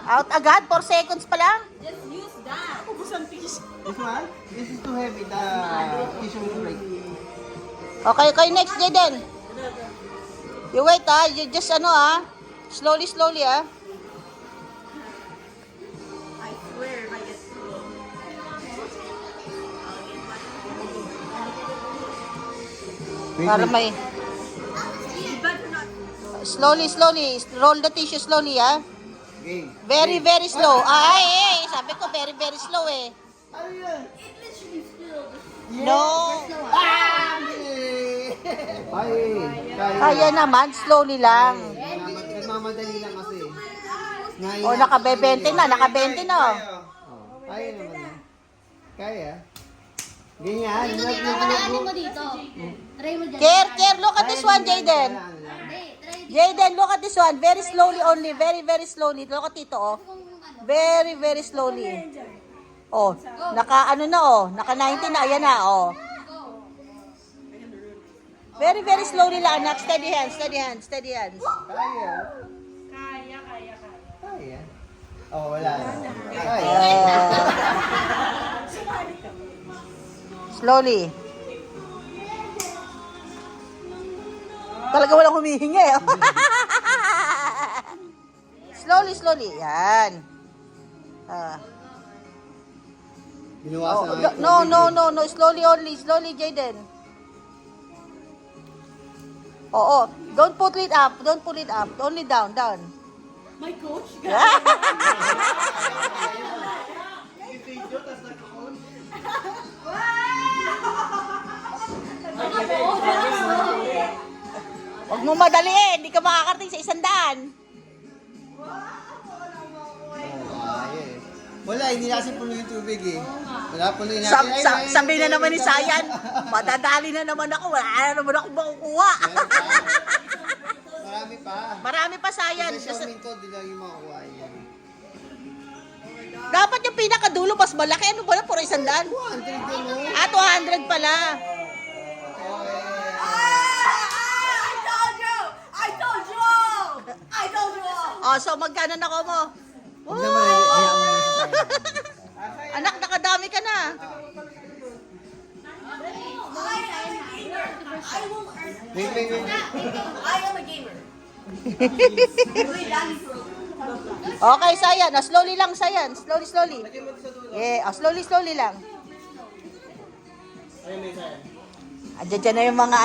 Out agad, 4 seconds pa lang. Just use that. This one? This is too heavy. The tissue will break. Okay, okay, next, Jaden. You wait, you just slowly, I swear if I get slow. Para may, You better not. slowly, roll the tissue slowly, Game. Very slow. Ay, sabi ko very slow eh. Ano yan? It literally spilled. No. Kaya naman, slowly lang. Nagmamadali lang kasi. O, naka-20 na. Kaya naman yan. Kaya. Ganyan. Nakalanin mo dito. Try mo dyan. Care, look at this one, Jaden. Hindi, try dito. Jaden, look at this one. Very slowly only. Very slowly. Look at dito, oh. Very slowly. Oh, naka 90 na. Ayan na, oh. Very slowly lang, anak. Steady hands. Kaya. Kaya. Oh, wala na. Kaya. Slowly. Talaga walang humihinga eh. Slowly. Yan. Binawasan No. Slowly only. Slowly, Jaden. Oo. Don't put it up. Only down. My coach? Huwag mo madaliin. Hindi ka makakarating sa 100. Wala, hindi na kasi puno yung tubig eh. Wala puno yung natin. Sabi na naman ni Sayan, madadali na naman ako. Wala na naman ako makukuha. Marami pa. Marami pa, Sayan. Sa Xiaomi to, di lang yung makukuha yan. Dapat yung pinakadulo, mas malaki. Ano ba na? Puro 100? 200 din mo. 200 pala. I told you all. Oh, so magkano na ko mo? Huwag naman, hayaan mo na sa Anak, nakadami ka na. Wait. I am a gamer. Okay, Sayan. Slowly lang, Sayan. Slowly. Yeah, slowly lang. Diyan na yung mga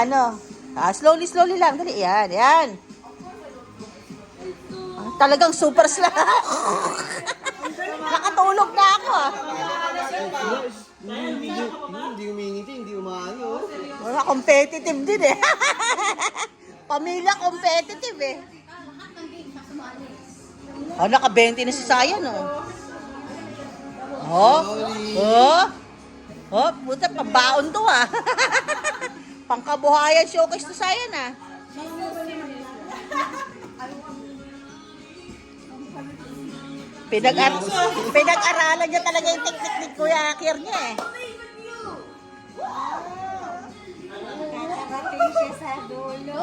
slowly lang. Dali, yan. Talagang super slack. Nakatulog na ako. Hindi umingiti, hindi umaano. Wala, competitive din eh. Pamilya competitive eh. Lahat ng game sa sumali. Naka-20 na si Sayan, puta, pambaon to Pangkabuhayan showcase to Sayan Pinag-aralan niya talaga yung teknik ni Kuya Akir niya eh. Nakarating siya sa dulo.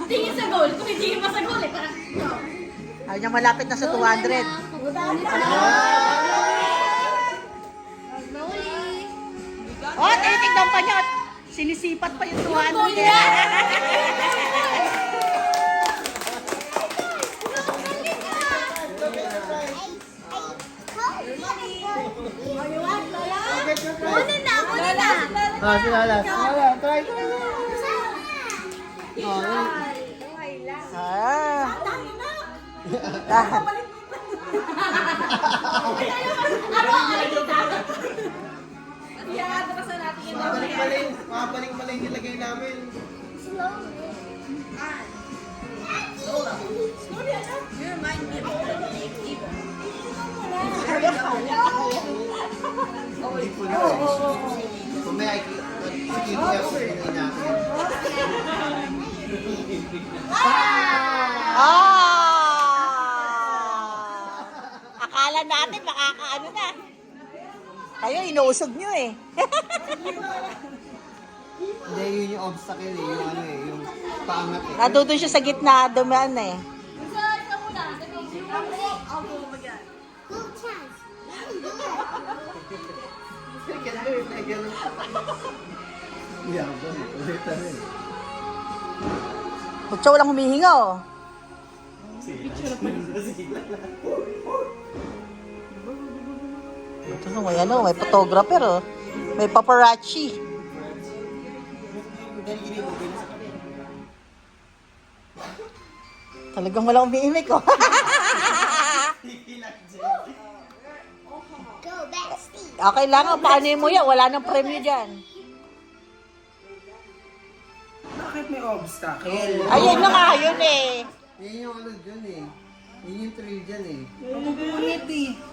Tingin sa goal. Kung hindi pa sa goal parang... Ay niya malapit na sa 200. Slowly. Tinitignan pa niya. Sinisipat pa yung 200. Sila, try. Mabaling nilagay namin. You remind me of the Lake Diva. Kung may IQ, sige natin. Kayo, inuusog nyo eh. Hindi, yun yung obstacle eh. Yung ano eh, yung paangat eh. Nandun siya sa gitna, dumaan eh. Isa muna. I'll go again. Good chance. Yabang, ulit na rin. Ba't siya walang humihinga oh? Ito na, may ano, may photographer oh. May paparazzi. Talagang walang umiimik oh. Go bestie. Kailangan, paano mo yan? Wala nang premyo dyan. Bakit may obstacle? Ayun na nga, yun eh. Yan yung ano dyan eh. Yun yung thrill dyan eh.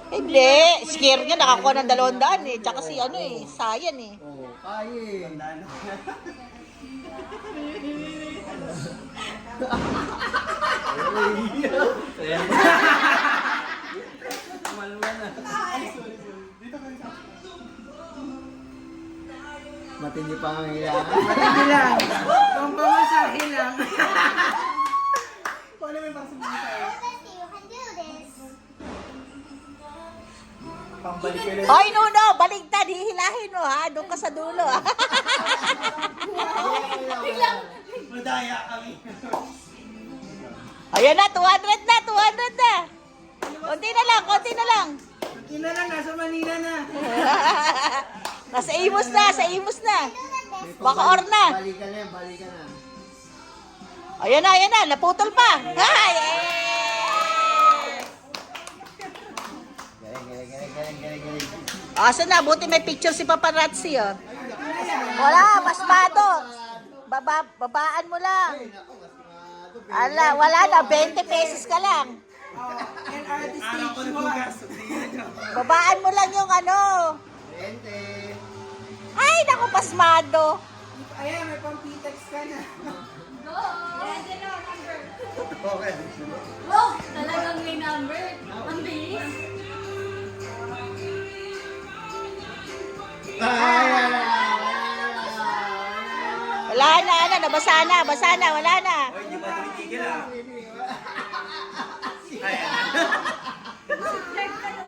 Hindi, scare niya, nakakuha ng 200 eh. Tsaka si ano eh, Sayan eh. Oo, kaya eh. Matindi pa ang ilangan. Matindi lang. Kung pamasahe lang. Bestie, you can do this. Hoy, Nuno, baligtad, hihilahin mo ha. Doon ka sa dulo ha. Madaya kami. Ayan na, 200 na, 200 na. Konti na lang, konti na lang. Hindi na lang, nasa Manila na. Nasa Imus na, sa Imus na. Baka or na. Balikan na yan, balikan na. Ayan na, naputol pa. Ay, eh. Galing. Asa na, buti may picture si Paparazzi oh. Wala, mas bato. Babaan mo lang. Ala, wala na, 20 pesos ka lang. LRT stage 1. Babaan mo lang yung ano. Ente. Ay, naku, pasmado. Ayan, may pang-pitex ka na. Okay. Wow, talagang may number. Ang bilis. Wala na, nabasa na, basa na, wala na. Ay,